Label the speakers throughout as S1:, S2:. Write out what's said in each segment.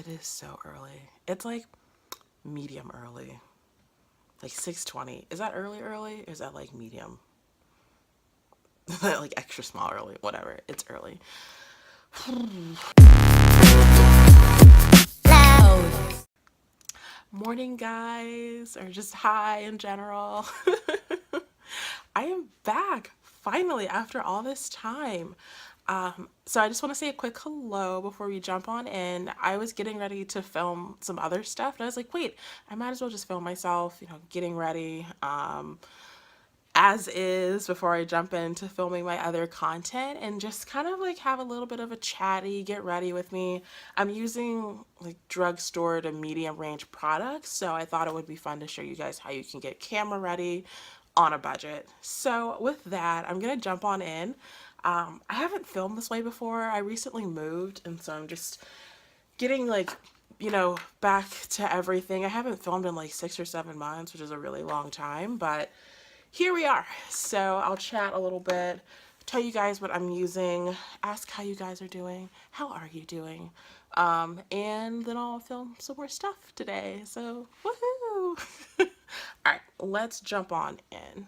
S1: It is so early. It's like medium early. Like 6:20. Is that early early? Or is that like medium? Like extra small early? Whatever. It's early. Morning, guys, or just hi in general. I am back finally after all this time. So I just want to say a quick hello before we jump on in. I was getting ready to film some other stuff, and I was like, wait, I might as well just film myself, getting ready. As is before I jump into filming my other content and just kind of like have a little bit of a chatty, get ready with me. I'm using like drugstore to medium range products, so I thought it would be fun to show you guys how you can get camera ready on a budget. So with that, I'm gonna jump on in. I haven't filmed this way before. I recently moved, and so I'm just getting like back to everything. I haven't filmed in like 6 or 7 months, which is a really long time, but here we are. So I'll chat a little bit, tell you guys what I'm using, ask how you guys are doing, how are you doing, and then I'll film some more stuff today. So woohoo! All right, let's jump on in.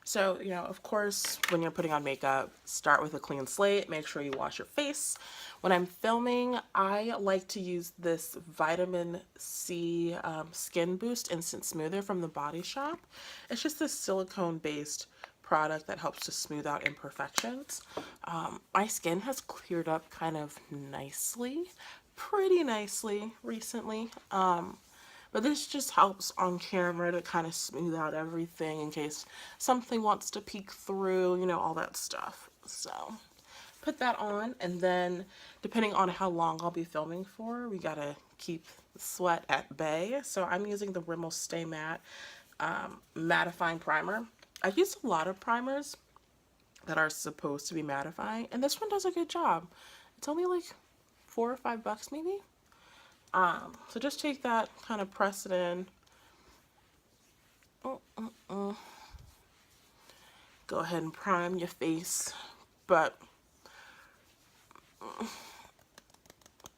S1: So, of course, when you're putting on makeup, start with a clean slate. Make sure you wash your face. When I'm filming, I like to use this Vitamin C Skin Boost Instant Smoother from the Body Shop. It's just this silicone-based product that helps to smooth out imperfections. My skin has cleared up kind of nicely, pretty nicely recently. But this just helps on camera to kind of smooth out everything in case something wants to peek through, all that stuff. So put that on, and then depending on how long I'll be filming for, we gotta keep the sweat at bay. So I'm using the Rimmel Stay Matte Mattifying Primer. I've used a lot of primers that are supposed to be mattifying, and this one does a good job. It's only like $4 or $5 maybe. So just take that, kind of press it in. Go ahead and prime your face, but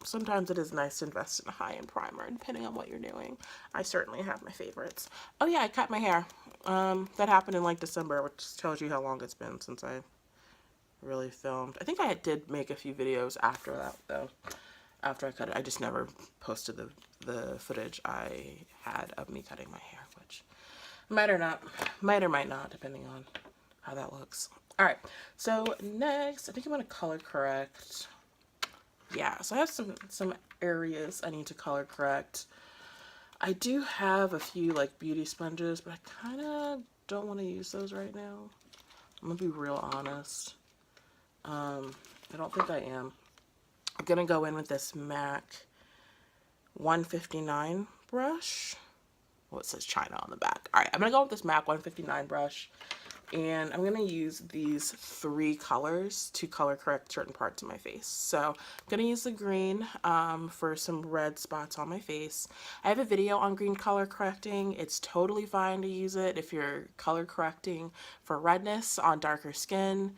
S1: sometimes it is nice to invest in a high-end primer, depending on what you're doing. I certainly have my favorites. Oh yeah, I cut my hair. That happened in like December, which tells you how long it's been since I really filmed. I think I did make a few videos after that, though. After I cut it, I just never posted the footage I had of me cutting my hair, which might or might not, depending on how that looks. All right, so next, I think I'm gonna color correct. Yeah, so I have some areas I need to color correct. I do have a few like beauty sponges, but I kind of don't want to use those right now. I'm gonna be real honest. I don't think I am. I'm gonna go in with this MAC 159 brush. Well, it says China on the back. All right, I'm gonna go with this MAC 159 brush, and I'm gonna use these 3 colors to color correct certain parts of my face. So I'm gonna use the green for some red spots on my face. I have a video on green color correcting. It's totally fine to use it if you're color correcting for redness on darker skin.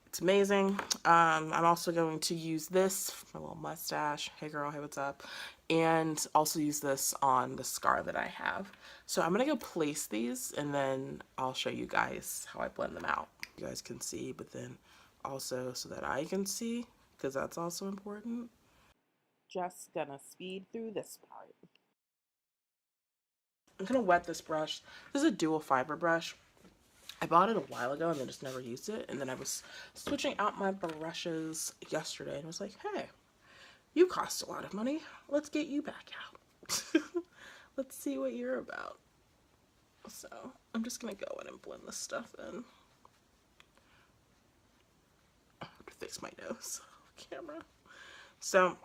S1: It's amazing. I'm also going to use this for my little mustache. Hey girl, hey, what's up? And also use this on the scar that I have. So I'm gonna go place these, and then I'll show you guys how I blend them out. You guys can see, but then also so that I can see, because that's also important. Just gonna speed through this part. I'm gonna wet this brush. This is a dual fiber brush. I bought it a while ago and then just never used it. And then I was switching out my brushes yesterday and was like, hey, you cost a lot of money. Let's get you back out. Let's see what you're about. So I'm just going to go in and blend this stuff in. I have to fix my nose off camera. So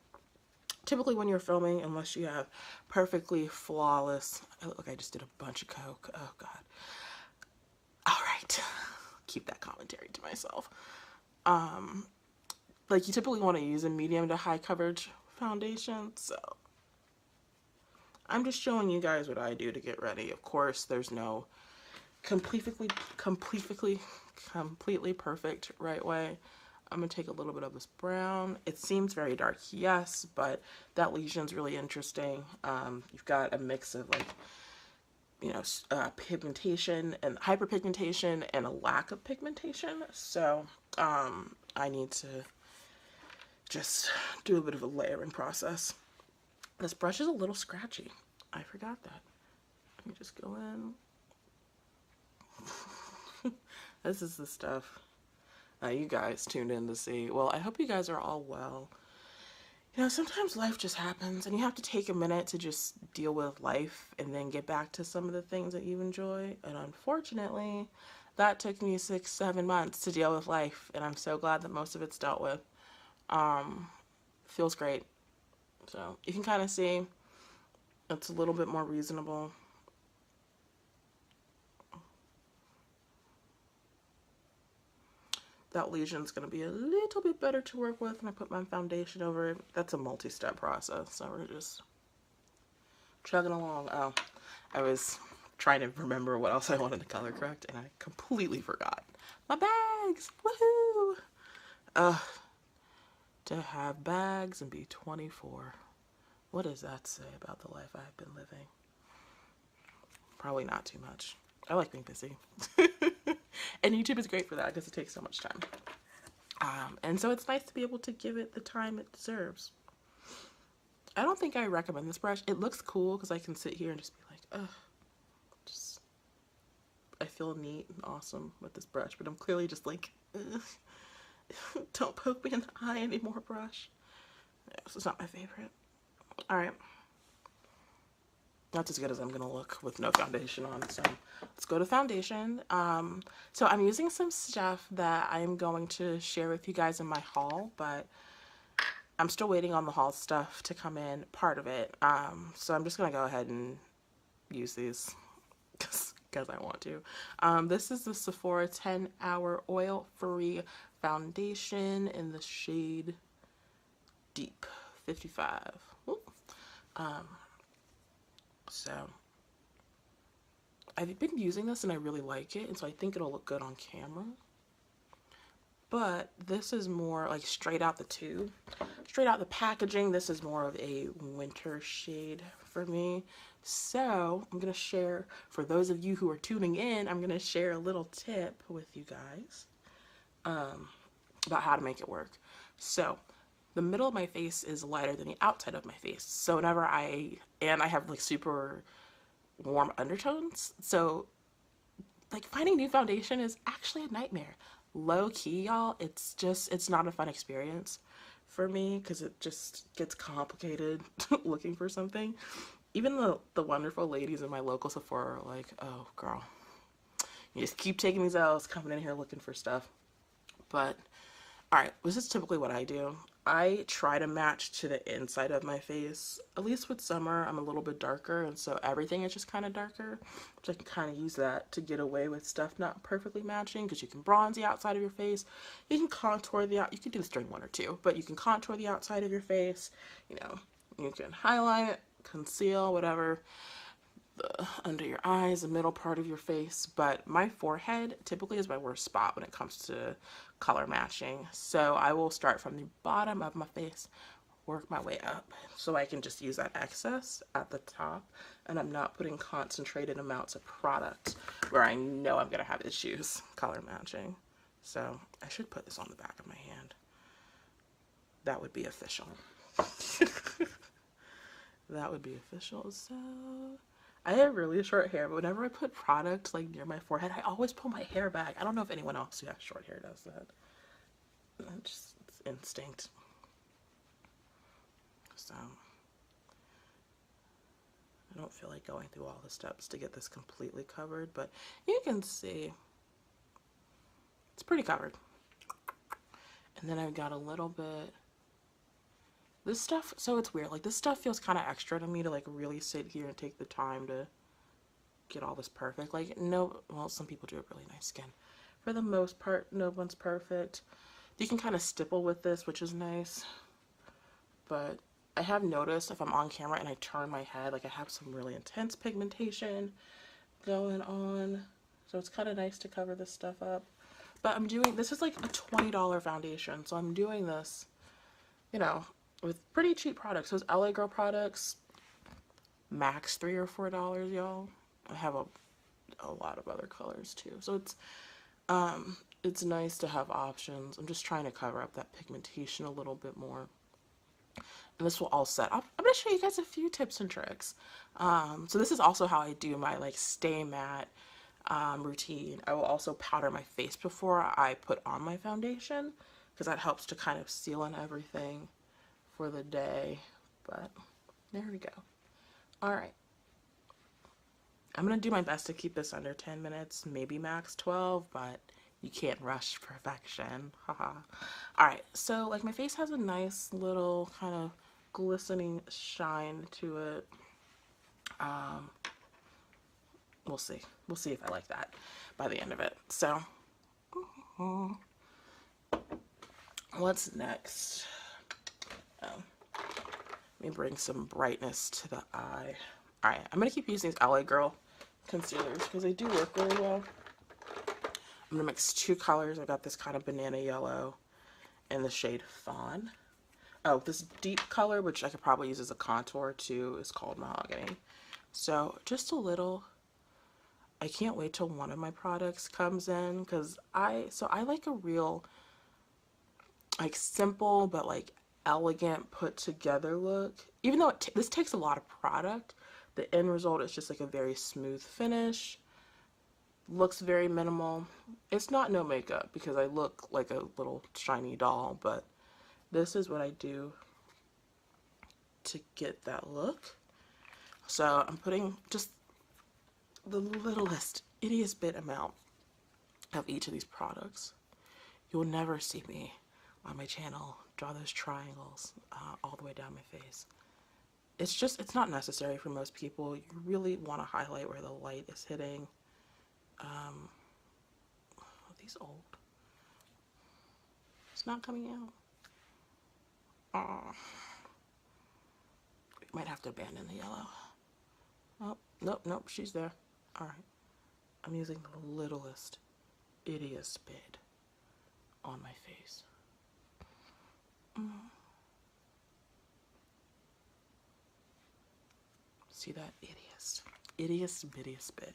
S1: typically when you're filming, unless you have perfectly flawless, oh, look, I just did a bunch of Coke. Oh God. All right, keep that commentary to myself. Like you typically want to use a medium to high coverage foundation, so I'm just showing you guys what I do to get ready. Of course, there's no completely perfect right way. I'm going to take a little bit of this brown. It seems very dark, yes, but that lesion's really interesting. You've got a mix of like, you know, pigmentation and hyperpigmentation and a lack of pigmentation. So I need to just do a bit of a layering process. This brush is a little scratchy. I forgot that. Let me just go in. This is the stuff you guys tuned in to see. Well, I hope you guys are all well. You know, sometimes life just happens and you have to take a minute to just deal with life and then get back to some of the things that you enjoy. And unfortunately, that took me 6-7 months to deal with life, and I'm so glad that most of it's dealt with. Feels great. So you can kind of see it's a little bit more reasonable. That lesion's going to be a little bit better to work with when I put my foundation over it. That's a multi-step process, so we're just chugging along. Oh, I was trying to remember what else I wanted to color correct, and I completely forgot. My bags! Woohoo! To have bags and be 24. What does that say about the life I've been living? Probably not too much. I like being busy. And YouTube is great for that because it takes so much time. And so it's nice to be able to give it the time it deserves. I don't think I recommend this brush. It looks cool because I can sit here and just be like, ugh. I feel neat and awesome with this brush, but I'm clearly just like, ugh. Don't poke me in the eye anymore, brush. This is not my favorite. Alright. That's as good as I'm gonna look with no foundation on, so let's go to foundation. So I'm using some stuff that I'm going to share with you guys in my haul, but I'm still waiting on the haul stuff to come in, part of it. So I'm just gonna go ahead and use these because I want to. This is the Sephora 10-Hour Oil-Free Foundation in the shade Deep 55. So I've been using this and I really like it, and so I think it'll look good on camera. But this is more like straight out the tube, straight out the packaging. This is more of a winter shade for me. So I'm going to share, for those of you who are tuning in, I'm going to share a little tip with you guys about how to make it work. So the middle of my face is lighter than the outside of my face. So whenever I have like super warm undertones. So like finding new foundation is actually a nightmare. Low key, y'all. It's not a fun experience for me because it just gets complicated looking for something. Even the wonderful ladies in my local Sephora are like, oh girl, you just keep taking these L's coming in here looking for stuff. But alright, this is typically what I do. I try to match to the inside of my face. At least with summer, I'm a little bit darker, and so everything is just kind of darker. So I can kind of use that to get away with stuff not perfectly matching, because you can bronze the outside of your face. You can contour you can do this during 1 or 2, but you can contour the outside of your face. You know, you can highlight, conceal, whatever. Under your eyes, the middle part of your face, but my forehead typically is my worst spot when it comes to color matching. So I will start from the bottom of my face, work my way up, so I can just use that excess at the top, and I'm not putting concentrated amounts of product where I know I'm gonna have issues color matching. So I should put this on the back of my hand. That would be official. That would be official. So I have really short hair, but whenever I put product like near my forehead, I always pull my hair back. I don't know if anyone else who has short hair does that. It's instinct. So I don't feel like going through all the steps to get this completely covered, but you can see it's pretty covered. And then I've got a little bit. This stuff, so it's weird, like this stuff feels kind of extra to me to like really sit here and take the time to get all this perfect. Like no, well, some people do have really nice skin. For the most part, no one's perfect. You can kind of stipple with this, which is nice. But I have noticed if I'm on camera and I turn my head, like I have some really intense pigmentation going on. So it's kind of nice to cover this stuff up. But I'm doing, this is like a $20 foundation. So I'm doing this, you know, with pretty cheap products. Those LA Girl products, max $3 or $4, y'all. I have a lot of other colors too. So it's nice to have options. I'm just trying to cover up that pigmentation a little bit more. And this will all set. I'm going to show you guys a few tips and tricks. So this is also how I do my like stay matte routine. I will also powder my face before I put on my foundation because that helps to kind of seal in everything for the day. But there we go. All right. I'm going to do my best to keep this under 10 minutes, maybe max 12, but you can't rush perfection. Haha. All right. So like my face has a nice little kind of glistening shine to it. We'll see. We'll see if I like that by the end of it. So what's next? Let me bring some brightness to the eye. All right, I'm gonna keep using these LA Girl concealers because they do work really well. I'm gonna mix two colors. I got this kind of banana yellow and the shade Fawn. Oh, this deep color, which I could probably use as a contour too, is called Mahogany. So just a little. I can't wait till one of my products comes in because I like a real like simple but like elegant put together look. Even though this takes a lot of product, the end result is just like a very smooth finish. Looks very minimal. It's not no makeup because I look like a little shiny doll, but this is what I do to get that look. So I'm putting just the littlest, ittiest bit amount of each of these products. You'll never see me on my channel draw those triangles all the way down my face. It's not necessary for most people. You really want to highlight where the light is hitting. Are these old? It's not coming out. Oh. We might have to abandon the yellow. Oh, nope, she's there. Alright. I'm using the littlest, ittiest bit on my face. See that? Ittiest bittiest bit.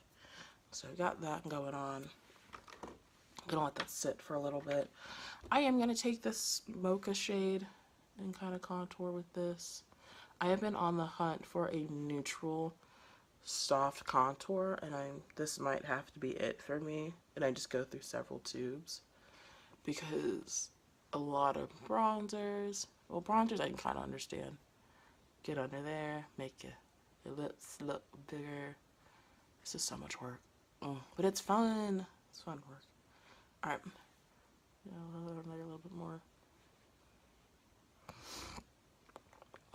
S1: So I got that going on. I'm gonna let that sit for a little bit. I am gonna take this mocha shade and kind of contour with this. I have been on the hunt for a neutral soft contour, and this might have to be it for me. And I just go through several tubes because a lot of bronzers, well, bronzers I can kind of understand. Get under there, make your lips look bigger. This is so much work, but it's fun. It's fun work. All right, a little bit more.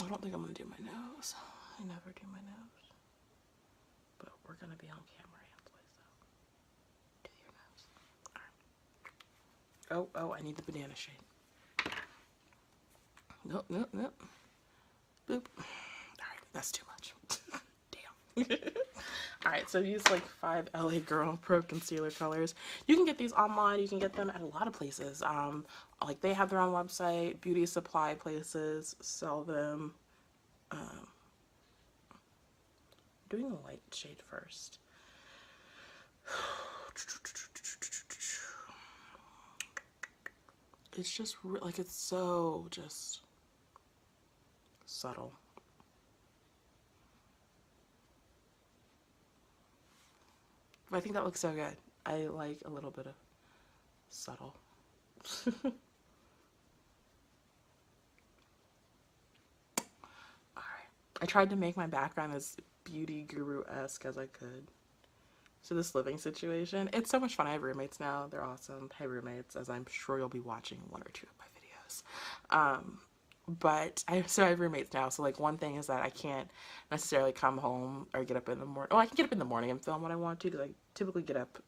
S1: I don't think I'm gonna do my nose. I never do my nose, but we're gonna be on camera anyway, so do your nose. All right. Oh, I need the banana shade. Nope. Boop. All right, that's too much. Damn. Alright, so use like 5 LA Girl Pro Concealer colors. You can get these online. You can get them at a lot of places. Like they have their own website. Beauty supply places sell them. Doing the light shade first. It's just like it's so just subtle. But I think that looks so good. I like a little bit of subtle. Alright. I tried to make my background as beauty guru-esque as I could. So this living situation, it's so much fun. I have roommates now. They're awesome. Hey roommates, as I'm sure you'll be watching 1 or 2 of my videos. But I have roommates now, so like one thing is that I can't necessarily come home or get up in the morning. Oh, I can get up in the morning and film when I want to, because I typically get up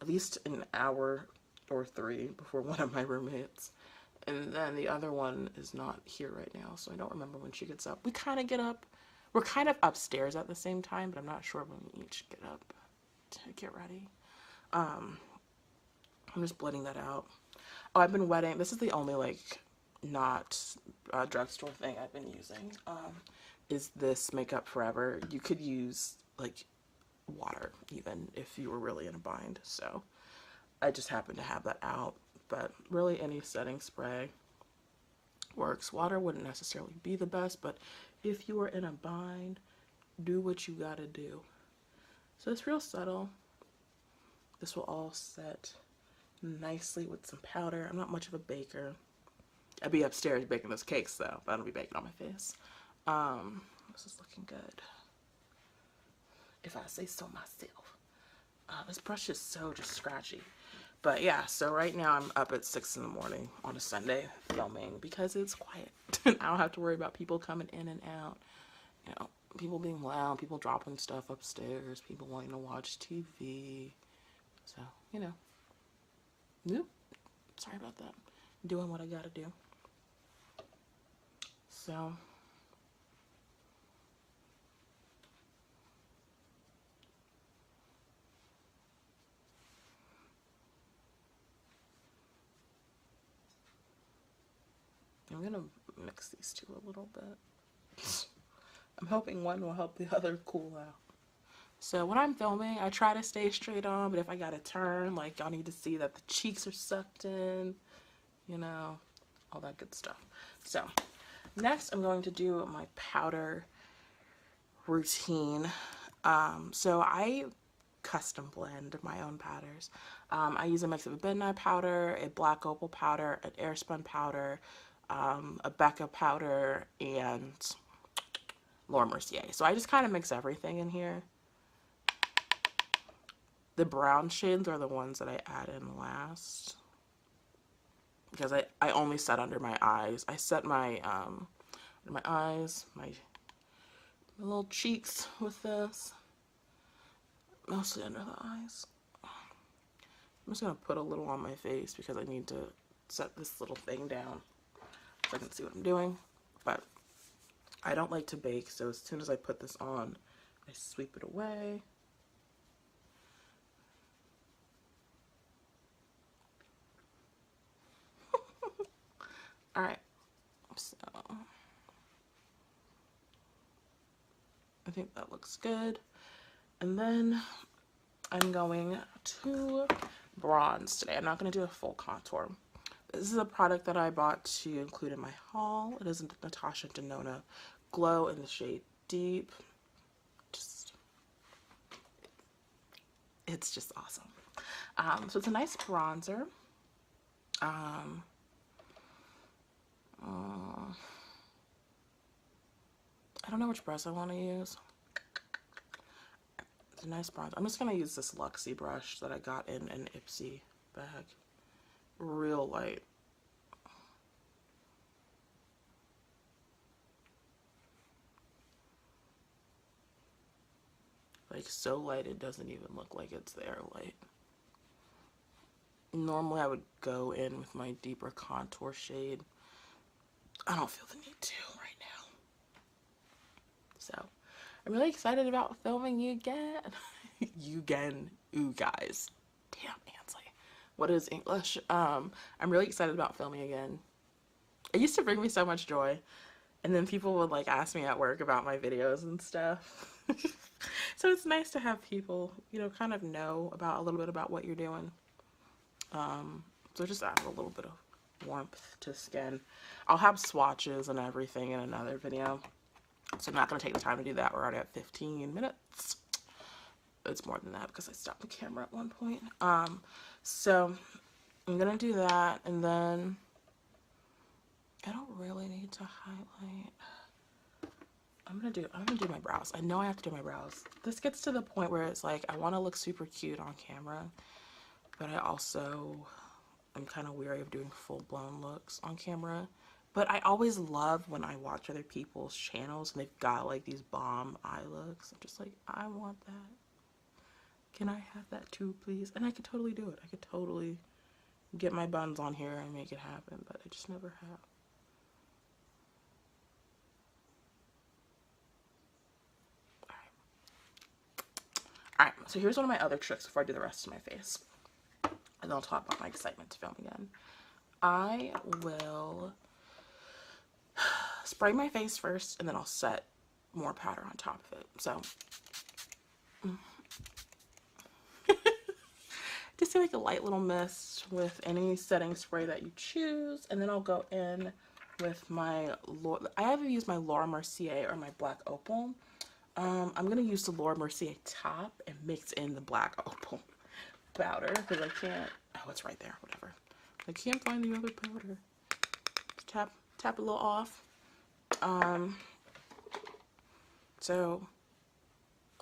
S1: at least an hour or 3 before one of my roommates. And then the other one is not here right now, so I don't remember when she gets up. We kind of get up. We're kind of upstairs at the same time, but I'm not sure when we each get up to get ready. I'm just blending that out. Oh, I've been wetting. This is the only like not drugstore thing I've been using. Is this Makeup Forever. You could use like water even if you were really in a bind. So I just happen to have that out. But really any setting spray works. Water wouldn't necessarily be the best, but if you were in a bind, do what you gotta do. So it's real subtle. This will all set nicely with some powder. I'm not much of a baker. I'd be upstairs baking those cakes though, but I don't be baking on my face. This is looking good, if I say so myself. This brush is so just scratchy. But yeah, so right now I'm up at 6 in the morning on a Sunday filming because it's quiet. I don't have to worry about people coming in and out. You know, people being loud, people dropping stuff upstairs, people wanting to watch TV. So, you know. Nope. Sorry about that. Doing what I gotta do. So. I'm gonna mix these two a little bit. I'm hoping one will help the other cool out. So when I'm filming, I try to stay straight on, but if I gotta turn, like y'all need to see that the cheeks are sucked in, you know, all that good stuff. So next I'm going to do my powder routine. So I custom blend my own powders. I use a mix of a midnight powder, a black opal powder, an airspun powder, a Becca powder, and Laura Mercier. So I just kind of mix everything in here. The brown shades are the ones that I add in last, because I only set under my eyes. I set my under my eyes, my little cheeks with this, mostly under the eyes. I'm just gonna put a little on my face because I need to set this little thing down so I can see what I'm doing. But I don't like to bake, so as soon as I put this on, I sweep it away. Alright, so I think that looks good. And then I'm going to bronze today. I'm not going to do a full contour. This is a product that I bought to include in my haul. It is a Natasha Denona Glow in the shade Deep. It's just awesome. So it's a nice bronzer. I don't know which brush I want to use. It's a nice bronzer. I'm just going to use this Luxie brush that I got in an Ipsy bag. Real light. Like so light it doesn't even look like it's there light. Normally I would go in with my deeper contour shade. I don't feel the need to right now. So I'm really excited about filming you again. You guys. Damn, Ansley. What is English? I'm really excited about filming again. It used to bring me so much joy. And then people would like ask me at work about my videos and stuff. So it's nice to have people, you know, kind of know about a little bit about what you're doing. So just add a little bit of warmth to skin. I'll have swatches and everything in another video. So I'm not going to take the time to do that. We're already at 15 minutes. It's more than that because I stopped the camera at one point. So I'm going to do that, and then I don't really need to highlight. I'm gonna do my brows. I know I have to do my brows. This gets to the point where it's like I want to look super cute on camera, but I also am kind of weary of doing full-blown looks on camera. But I always love when I watch other people's channels and they've got like these bomb eye looks. I'm just like, I want that. Can I have that too, please? And I could totally do it. I could totally get my buns on here and make it happen, but I just never have. Alright, so here's one of my other tricks before I do the rest of my face. and then I'll talk about my excitement to film again. I will spray my face first, and then I'll set more powder on top of it. So just do like a light little mist with any setting spray that you choose, and then I'll go in with my I either use my Laura Mercier or my Black Opal. I'm gonna use the Laura Mercier top and mix in the Black Opal powder because I can't. Oh, it's right there. Whatever. I can't find the other powder. Just tap a little off. So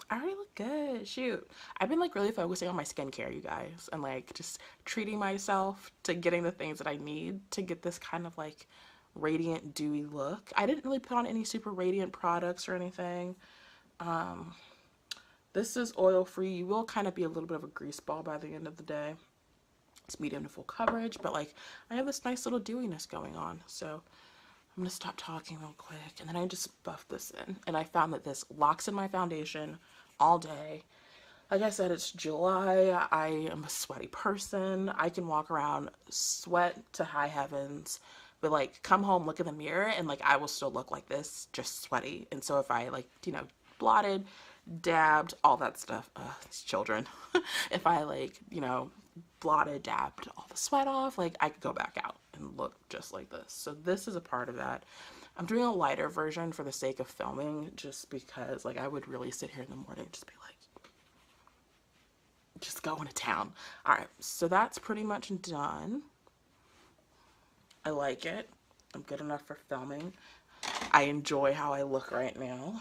S1: I already look good. Shoot. I've been like really focusing on my skincare, you guys, and like just treating myself to getting the things that I need to get this kind of like radiant, dewy look. I didn't really put on any super radiant products or anything. This is oil free. You will kind of be a little bit of a grease ball by the end of the day. It's medium to full coverage, but like I have this nice little dewiness going on. So I'm gonna stop talking real quick, and then I just buff this in, and I found that this locks in my foundation all day. Like I said, it's July. I am a sweaty person. I can walk around sweat to high heavens, but like come home, look in the mirror, and like I will still look like this, just sweaty. And so if I like, you know, blotted, dabbed, all that stuff, these children, if I like, you know, blotted, dabbed all the sweat off, like I could go back out and look just like this. So this is a part of that. I'm doing a lighter version for the sake of filming, just because like I would really sit here in the morning and just be like, just going to town. All right, so that's pretty much done. I like it. I'm good enough for filming. I enjoy how I look right now.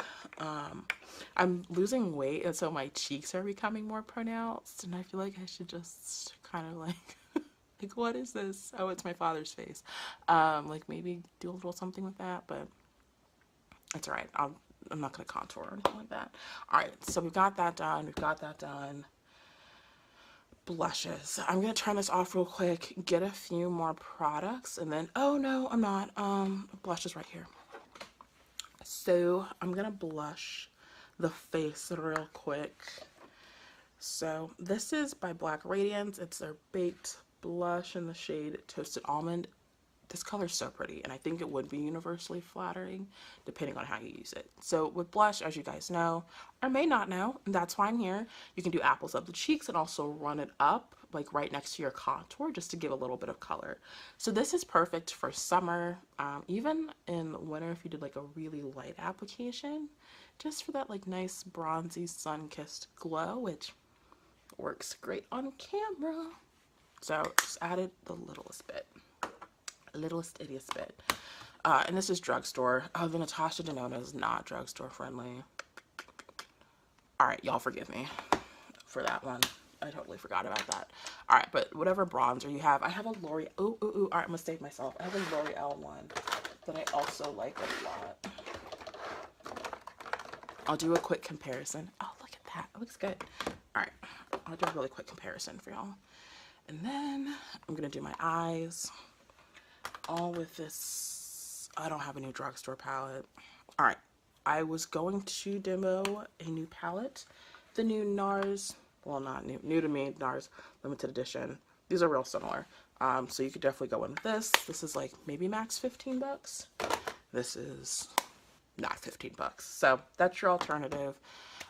S1: I'm losing weight, and so my cheeks are becoming more pronounced, and I feel like I should just kind of like like, what is this? Oh, it's my father's face. Like maybe do a little something with that, but it's all right. I'm not gonna contour or anything like that. All right, so we've got that done. We've got that done. Blushes. I'm gonna turn this off real quick, get a few more products, and then, oh no, I'm not. Blushes right here. So I'm gonna blush the face real quick. So this is by Black Radiance. It's their baked blush in the shade Toasted Almond. This color is so pretty, and I think it would be universally flattering depending on how you use it. So with blush, as you guys know, or may not know, and that's why I'm here, you can do apples up the cheeks and also run it up like right next to your contour just to give a little bit of color. So this is perfect for summer, even in winter if you did like a really light application, just for that like nice bronzy sun-kissed glow, which works great on camera. So just added the littlest bit. Littlest ittiest bit. And this is drugstore. Oh, the Natasha Denona is not drugstore friendly. Alright, y'all forgive me for that one. I totally forgot about that. Alright, but whatever bronzer you have. I have a L'Oreal. Ooh. Alright, I'm gonna save myself. I have a L'Oreal one that I also like a lot. I'll do a quick comparison. Oh, look at that. It looks good. Alright, I'll do a really quick comparison for y'all. And then I'm gonna do my eyes. All with this, I don't have a new drugstore palette. All right, I was going to demo a new palette, the new NARS, well not new, new to me, NARS limited edition. These are real similar. So you could definitely go in with this. This is like maybe max 15 bucks. This is not 15 bucks. So that's your alternative.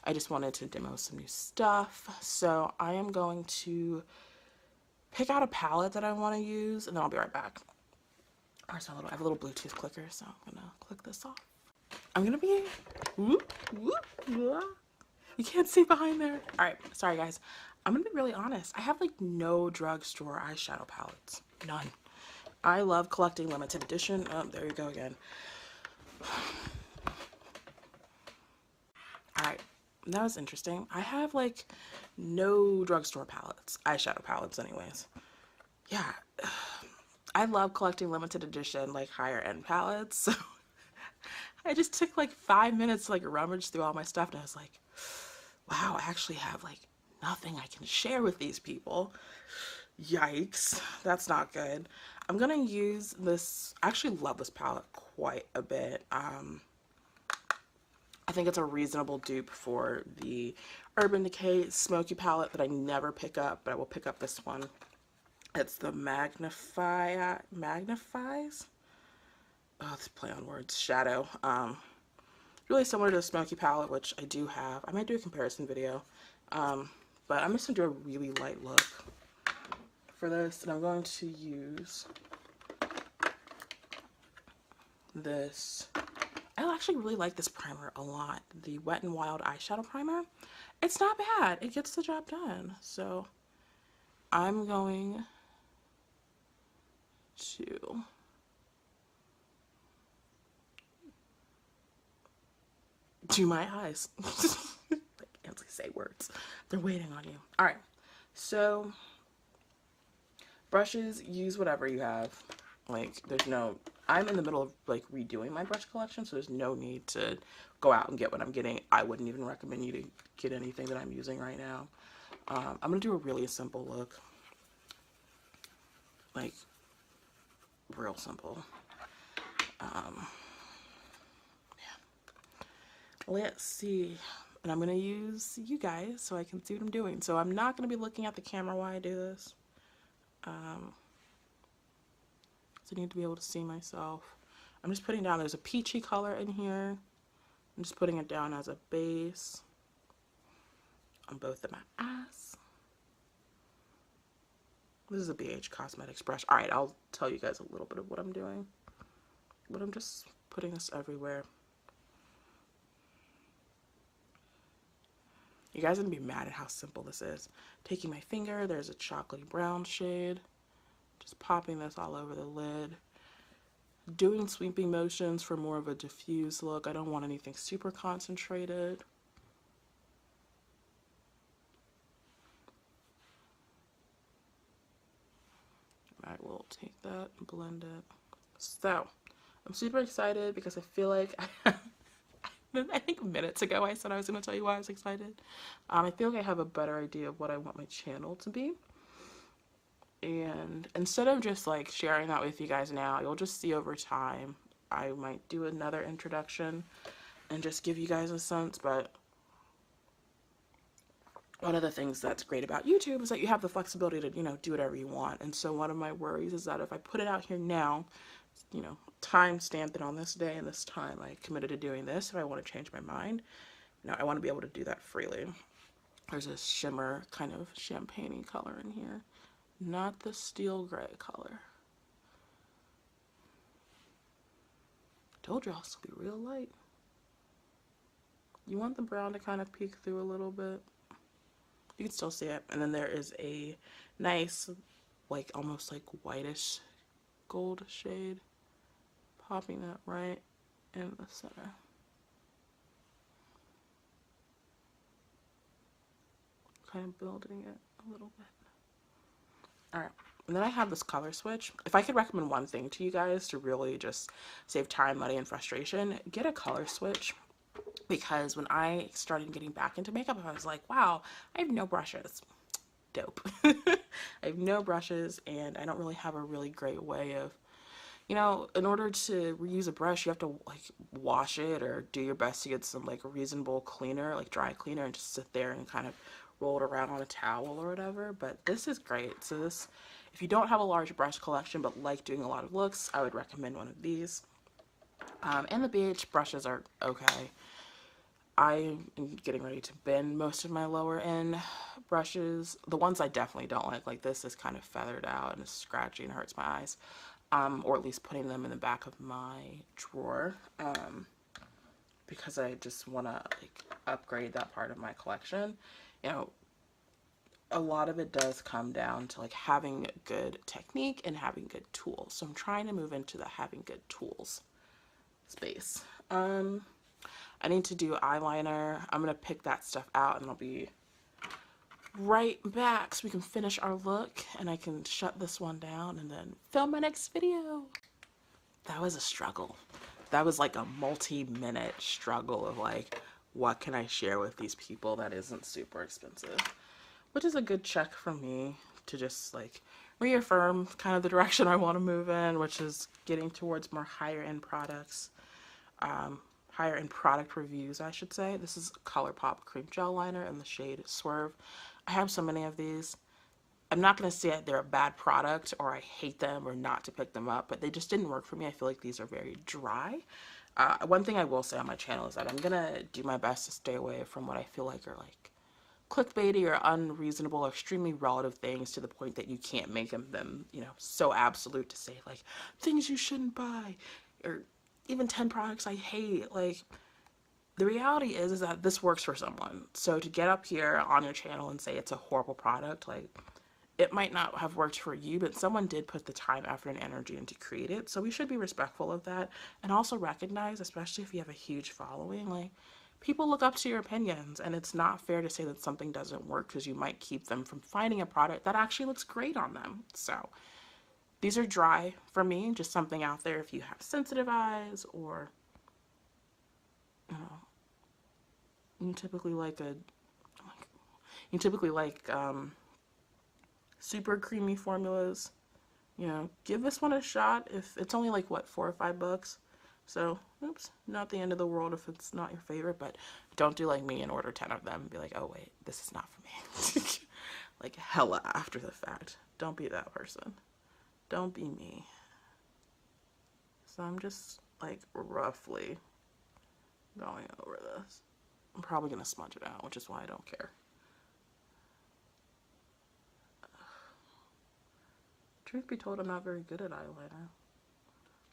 S1: I just wanted to demo some new stuff. So I am going to pick out a palette that I want to use, and then I'll be right back. I have a little Bluetooth clicker, so I'm gonna click this off. I'm gonna be, you can't see behind there. All right, sorry guys. I'm gonna be really honest. I have like no drugstore eyeshadow palettes, none. I love collecting limited edition. Oh, there you go again. All right, that was interesting. I have like no drugstore palettes, eyeshadow palettes anyways. Yeah. I love collecting limited edition, like higher end palettes. So I just took like 5 minutes to like rummage through all my stuff, and I was like, wow, I actually have like nothing I can share with these people. Yikes, that's not good. I'm gonna use this, I actually love this palette quite a bit. I think it's a reasonable dupe for the Urban Decay Smoky palette that I never pick up, but I will pick up this one. It's the Magnifies. Oh, this play on words. Shadow. Really similar to the Smoky palette, which I do have. I might do a comparison video. But I'm just going to do a really light look for this. And I'm going to use this. I actually really like this primer a lot. The Wet n Wild eyeshadow primer. It's not bad. It gets the job done. So I'm going to do my eyes. I can't say words. They're waiting on you. All right. So brushes, use whatever you have. Like, there's no, I'm in the middle of like redoing my brush collection, so there's no need to go out and get what I'm getting. I wouldn't even recommend you to get anything that I'm using right now. I'm gonna do a really simple look, like real simple. Let's see. And I'm going to use you guys so I can see what I'm doing. So I'm not going to be looking at the camera while I do this. So I need to be able to see myself. I'm just putting down, there's a peachy color in here. I'm just putting it down as a base on both of my eyes. This is a BH Cosmetics brush. Alright, I'll tell you guys a little bit of what I'm doing. But I'm just putting this everywhere. You guys are going to be mad at how simple this is. Taking my finger, there's a chocolatey brown shade. Just popping this all over the lid. Doing sweeping motions for more of a diffuse look. I don't want anything super concentrated. I will take that and blend it. So, I'm super excited because I feel like I think minutes ago I said I was going to tell you why I was excited. I feel like I have a better idea of what I want my channel to be. And instead of just like sharing that with you guys now, you'll just see over time. I might do another introduction and just give you guys a sense, but one of the things that's great about YouTube is that you have the flexibility to, you know, do whatever you want. And so one of my worries is that if I put it out here now, you know, time stamped it on this day and this time I committed to doing this. If I want to change my mind, you know, I want to be able to do that freely. There's a shimmer kind of champagne-y color in here, not the steel gray color. Told y'all it's gonna be real light. You want the brown to kind of peek through a little bit. You can still see it. And then there is a nice, like almost like whitish gold shade. Popping that right in the center. Kind of building it a little bit. Alright, and then I have this color switch. If I could recommend one thing to you guys to really just save time, money, and frustration, get a color switch. Because when I started getting back into makeup, I was like, wow, I have no brushes. Dope. I have no brushes, and I don't really have a really great way of, you know, in order to reuse a brush, you have to like wash it or do your best to get some like reasonable cleaner, like dry cleaner, and just sit there and kind of roll it around on a towel or whatever. But this is great. So this, if you don't have a large brush collection but like doing a lot of looks, I would recommend one of these. And the BH brushes are okay. I am getting ready to bin most of my lower end brushes. The ones I definitely don't like this is kind of feathered out and is scratchy and hurts my eyes. Or at least putting them in the back of my drawer, because I just want to like upgrade that part of my collection. You know, a lot of it does come down to like having good technique and having good tools. So I'm trying to move into the having good tools space. I need to do eyeliner. I'm gonna pick that stuff out and I'll be right back so we can finish our look and I can shut this one down and then film my next video. That was a struggle. That was like a multi-minute struggle of like, what can I share with these people that isn't super expensive? Which is a good check for me to just like reaffirm kind of the direction I want to move in, which is getting towards more higher end products. Higher end product reviews, I should say. This is ColourPop Cream Gel Liner in the shade Swerve. I have so many of these. I'm not going to say that they're a bad product or I hate them or not to pick them up, but they just didn't work for me. I feel like these are very dry. One thing I will say on my channel is that I'm going to do my best to stay away from what I feel like are like clickbaity or unreasonable or extremely relative things to the point that you can't make them, you know, so absolute to say like things you shouldn't buy or even 10 products I hate. Like, the reality is that this works for someone. So to get up here on your channel and say it's a horrible product, like, it might not have worked for you, but someone did put the time, effort, and energy into create it. So we should be respectful of that and also recognize, especially if you have a huge following, like, people look up to your opinions, and it's not fair to say that something doesn't work because you might keep them from finding a product that actually looks great on them. So these are dry for me, just something out there if you have sensitive eyes or, you know, you typically like super creamy formulas. You know, give this one a shot. If it's only like what, $4 or $5, so oops, not the end of the world if it's not your favorite, but don't do like me and order 10 of them and be like, oh wait, this is not for me. Like hella after the fact. Don't be that person. Don't be me. So I'm just like roughly going over this. I'm probably gonna smudge it out, which is why I don't care. Truth be told, I'm not very good at eyeliner.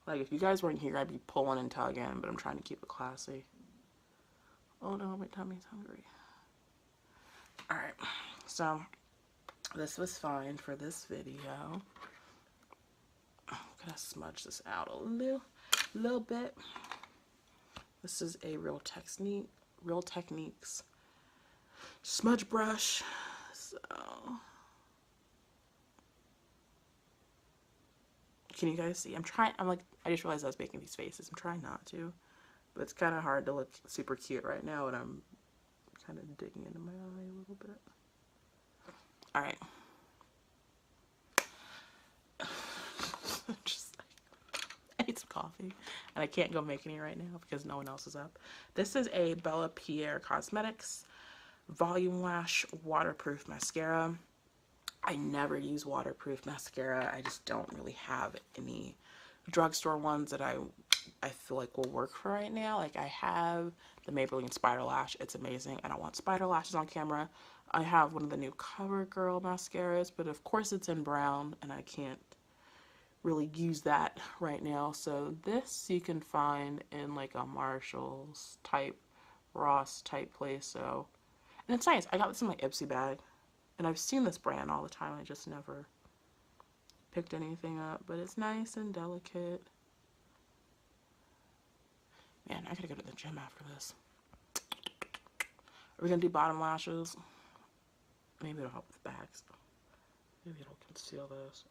S1: Like, if you guys weren't here, I'd be pulling and tugging, but I'm trying to keep it classy. Oh no, my tummy's hungry. Alright, so this was fine for this video. I'm gonna smudge this out a little bit. This is a Real Techniques smudge brush. So can you guys see? I just realized I was making these faces. I'm trying not to, but it's kind of hard to look super cute right now, and I'm kind of digging into my eye a little bit. All right. Just like, I need some coffee, and I can't go make any right now because no one else is up. This is a Bellapierre Cosmetics Volume Lash Waterproof Mascara. I never use waterproof mascara. I just don't really have any drugstore ones that I feel like will work for right now. Like, I have the Maybelline Spider Lash. It's amazing. I don't want spider lashes on camera. I have one of the new CoverGirl mascaras, but of course it's in brown, and I can't really use that right now. So this you can find in like a Marshall's type, Ross type place. So, and it's nice. I got this in my Ipsy bag. And I've seen this brand all the time. I just never picked anything up. But it's nice and delicate. Man, I gotta go to the gym after this. Are we gonna do bottom lashes? Maybe it'll help with bags. Maybe it'll conceal this.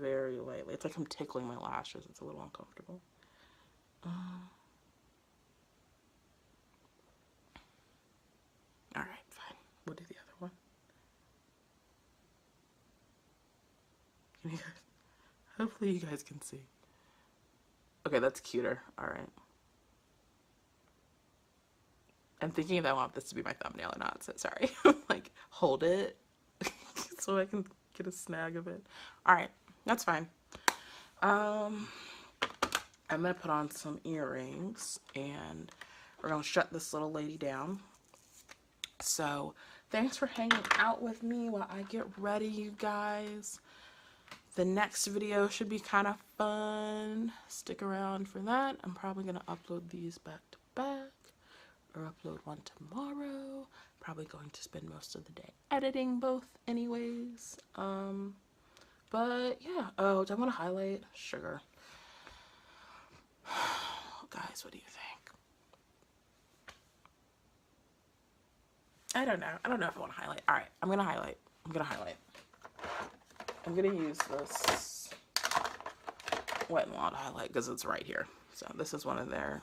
S1: Very lightly. It's like I'm tickling my lashes. It's a little uncomfortable. Alright, fine. We'll do the other one. Hopefully you guys can see. Okay, that's cuter. Alright. I'm thinking if I want this to be my thumbnail or not, so sorry. Like, hold it so I can get a snag of it. Alright, that's fine. I'm gonna put on some earrings and we're gonna shut this little lady down. So, thanks for hanging out with me while I get ready, you guys. The next video should be kind of fun. Stick around for that. I'm probably going to upload these back to back or upload one tomorrow. Probably going to spend most of the day editing both anyways. But yeah. Oh, do I want to highlight? Sugar. Guys, what do you think? I don't know. I don't know if I want to highlight. All right, I'm going to highlight. I'm going to use this Wet n Wild highlight because it's right here. So this is one of their...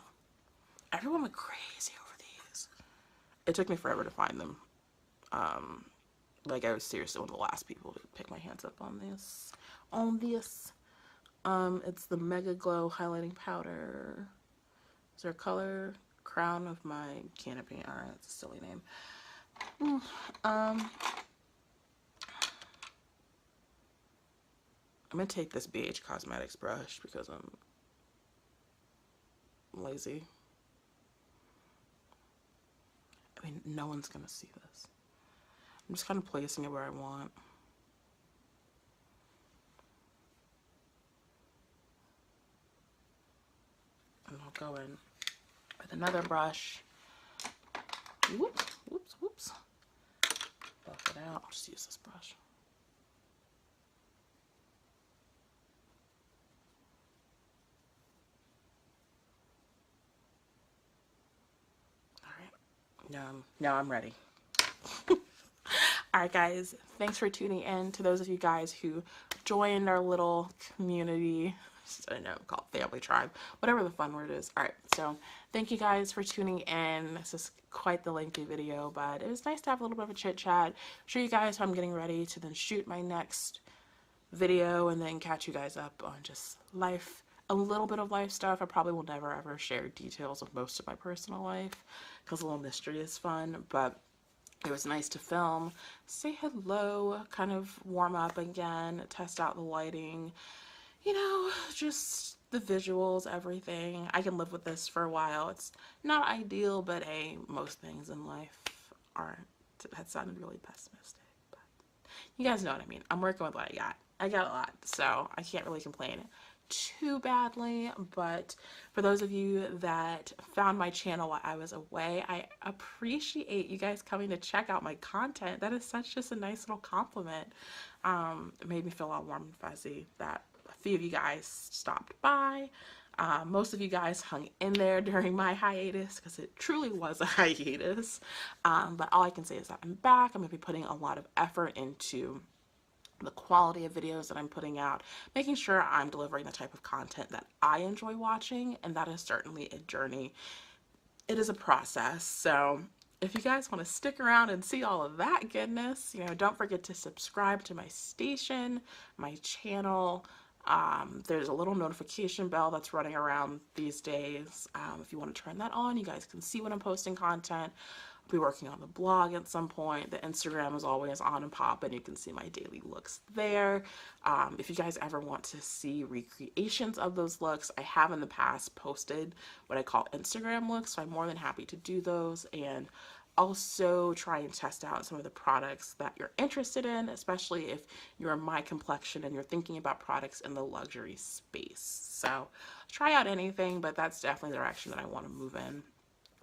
S1: Everyone went crazy over these. It took me forever to find them. Like, I was seriously one of the last people to pick my hands up on this. It's the Mega Glow Highlighting Powder. Is there a color? Crown of My Canopy. Alright, that's a silly name. I'm going to take this BH Cosmetics brush because I'm lazy. I mean, no one's going to see this. I'm just kind of placing it where I want. And I'll go in with another brush. Whoops, whoops, whoops. Buff it out. I'll just use this brush. Now I'm ready. Alright guys, thanks for tuning in. To those of you guys who joined our little community, I don't know, called family tribe, whatever the fun word is. Alright, so thank you guys for tuning in. This is quite the lengthy video, but it was nice to have a little bit of a chit chat. Show you guys how I'm getting ready to then shoot my next video and then catch you guys up on just life, a little bit of life stuff. I probably will never ever share details of most of my personal life because a little mystery is fun, but it was nice to film, say hello, kind of warm up again, test out the lighting, you know, just the visuals, everything. I can live with this for a while. It's not ideal, but hey, most things in life aren't. That sounded really pessimistic, but you guys know what I mean. I'm working with what I got. I got a lot, so I can't really complain too badly. But for those of you that found my channel while I was away, I appreciate you guys coming to check out my content. That is such just a nice little compliment. It made me feel all warm and fuzzy that a few of you guys stopped by. Most of you guys hung in there during my hiatus because it truly was a hiatus. But all I can say is that I'm back. I'm going to be putting a lot of effort into the quality of videos that I'm putting out, making sure I'm delivering the type of content that I enjoy watching, and that is certainly a journey. It is a process, so if you guys want to stick around and see all of that goodness, you know, don't forget to subscribe to my station, my channel. There's a little notification bell that's running around these days. If you want to turn that on, you guys can see when I'm posting content. I'll be working on the blog at some point. The Instagram is always on and popping. You can see my daily looks there. If you guys ever want to see recreations of those looks, I have in the past posted what I call Instagram looks, so I'm more than happy to do those, and also try and test out some of the products that you're interested in, especially if you're my complexion and you're thinking about products in the luxury space. So try out anything, but that's definitely the direction that I want to move in.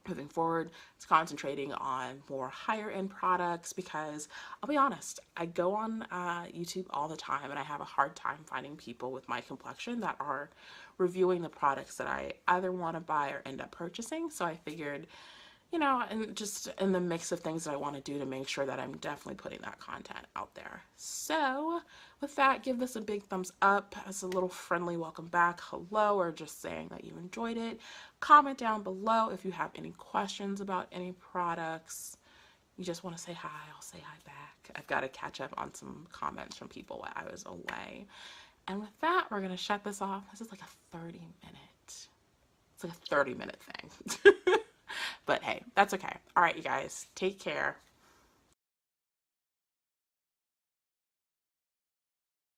S1: Moving forward, it's concentrating on more higher end products because I'll be honest, I go on YouTube all the time and I have a hard time finding people with my complexion that are reviewing the products that I either want to buy or end up purchasing. So I figured, you know, and just in the mix of things that I want to do to make sure that I'm definitely putting that content out there. So with that, give this a big thumbs up as a little friendly welcome back, hello, or just saying that you enjoyed it. Comment down below if you have any questions about any products. You just want to say hi, I'll say hi back. I've got to catch up on some comments from people while I was away. And with that, we're going to shut this off. This is like a 30-minute, it's like a 30-minute thing. But hey, that's okay. All right, you guys, take care.